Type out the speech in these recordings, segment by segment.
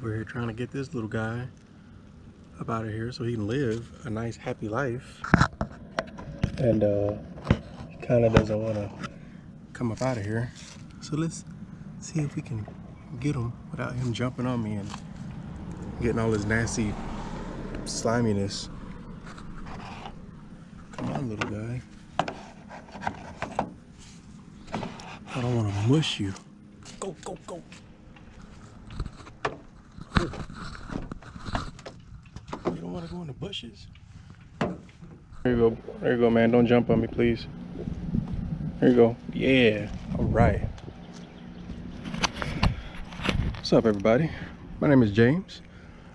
over here trying to get this little guy up out of here so he can live a nice happy life. And he kind of doesn't want to come up out of here. So let's see if we can get him without him jumping on me and getting all his nasty sliminess. Come on, little guy. I don't want to mush you. Go, go, go. You don't want to go in the bushes? There you go. There you go, man. Don't jump on me, please. There you go. Yeah. All right. What's up, everybody? My name is James,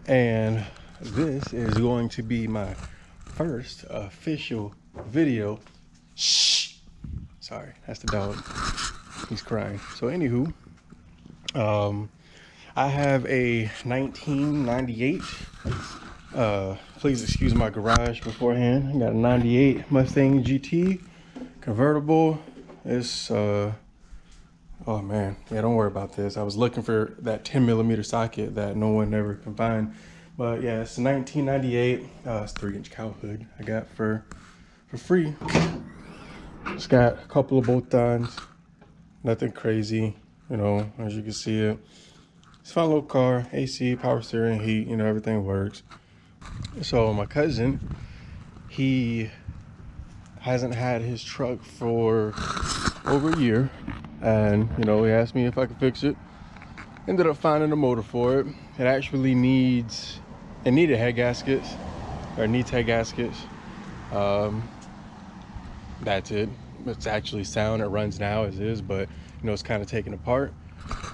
and this is going to be my first official video. Shh. Sorry, that's the dog. He's crying. So, anywho, I have a 1998. Please excuse my garage beforehand. I got a 98 Mustang GT convertible. It's oh man, yeah, don't worry about this. I was looking for that 10mm socket that no one ever can find, but yeah, it's a 1998. It's 3-inch cow hood I got for free. It's got a couple of bolt-ons, nothing crazy, you know, as you can see it. It's a fun little car, AC, power steering, heat, you know, everything works. So my cousin, he hasn't had his truck for over a year, and you know, he asked me if I could fix it. Ended up finding a motor for it. It actually needed head gaskets, or needs head gaskets. That's it. It's actually sound. It runs now as is, but you know, it's kind of taken apart.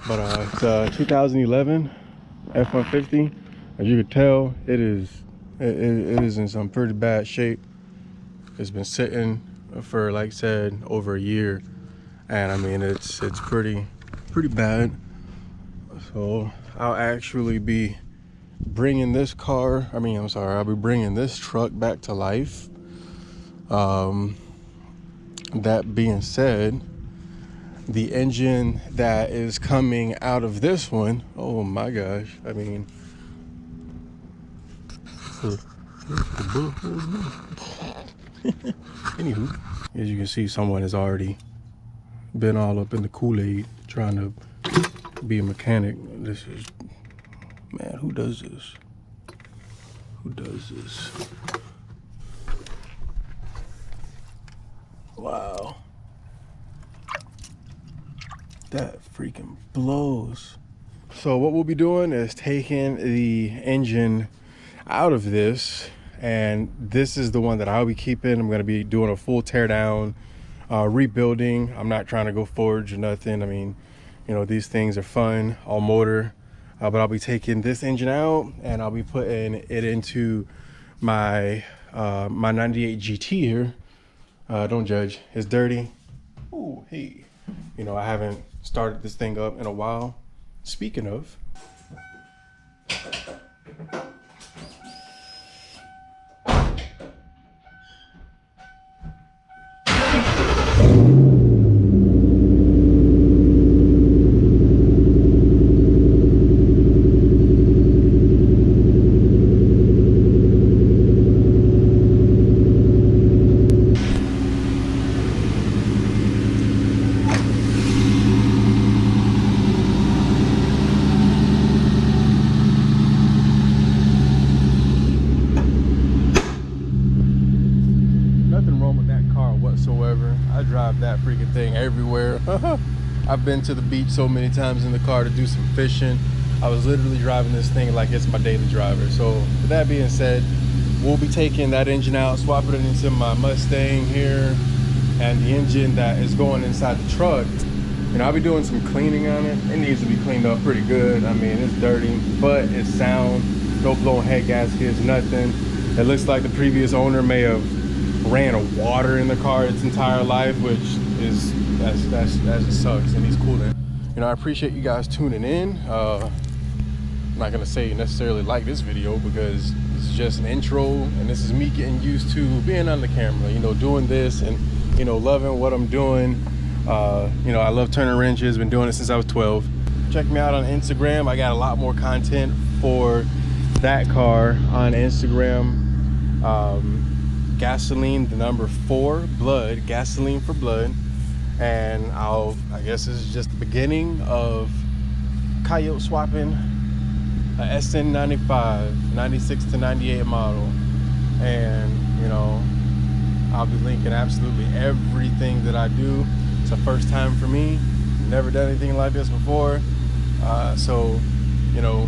But it's a 2011 F-150. As you can tell, it is in some pretty bad shape. It's been sitting for, like I said, over a year, and I mean it's pretty bad. So I'll actually be bringing this car. I'll be bringing this truck back to life. That being said, the engine that is coming out of this one, oh my gosh, I mean, anywho, as you can see, someone has already been all up in the Kool-Aid trying to be a mechanic. This is, man, who does this? Who does this? Wow. That freaking blows. So what we'll be doing is taking the engine out of this, and this is the one that I'll be keeping. I'm going to be doing a full tear down, rebuilding. I'm not trying to go forge or nothing. I mean, you know, these things are fun, all motor, but I'll be taking this engine out and I'll be putting it into my my 98 GT here. Don't judge, it's dirty. Oh, hey, you know, I haven't started this thing up in a while. Speaking of, I drive that freaking thing everywhere. I've been to the beach so many times in the car to do some fishing. I was literally driving this thing like it's my daily driver. So with that being said, we'll be taking that engine out, swapping it into my Mustang here, and the engine that is going inside the truck. You know, I'll be doing some cleaning on it. It needs to be cleaned up pretty good. I mean, it's dirty, but it's sound. No blown head gaskets, nothing. It looks like the previous owner may have ran a water in the car its entire life, which is that just sucks. And he's cooling. You know, I appreciate you guys tuning in. I'm not gonna say necessarily like this video because it's just an intro, and this is me getting used to being on the camera, you know, doing this and, you know, loving what I'm doing. You know, I love turning wrenches, been doing it since I was 12. check me out on Instagram. I got a lot more content for that car on Instagram. Gasoline, the number 4, blood, gasoline for blood. And I guess this is just the beginning of Coyote swapping a SN95, 96 to 98 model. And, you know, I'll be linking absolutely everything that I do. It's a first time for me. Never done anything like this before. So, you know,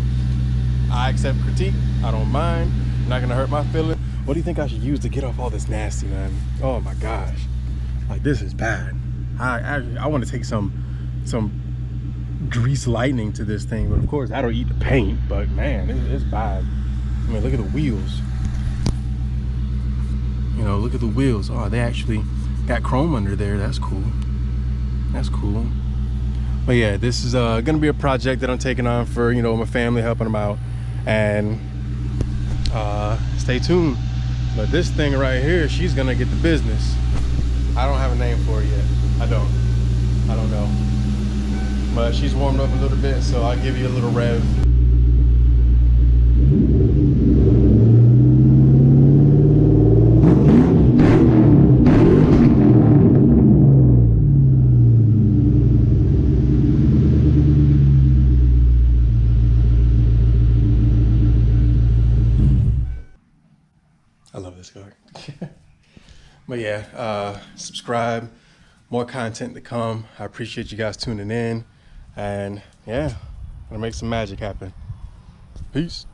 I accept critique. I don't mind. Not gonna hurt my feelings. What do you think I should use to get off all this nasty, man? Oh my gosh. Like, this is bad. I want to take some grease lightning to this thing, but of course that'll eat the paint. But man, it's bad. I mean, look at the wheels. You know, look at the wheels. Oh, they actually got chrome under there. That's cool. That's cool. But yeah, this is gonna be a project that I'm taking on for, you know, my family, helping them out. And stay tuned. But this thing right here, she's gonna get the business. I don't have a name for it yet. I don't know. But she's warmed up a little bit, so I'll give you a little rev. I love this car. But yeah, subscribe, more content to come. I appreciate you guys tuning in, and yeah, gonna make some magic happen. Peace.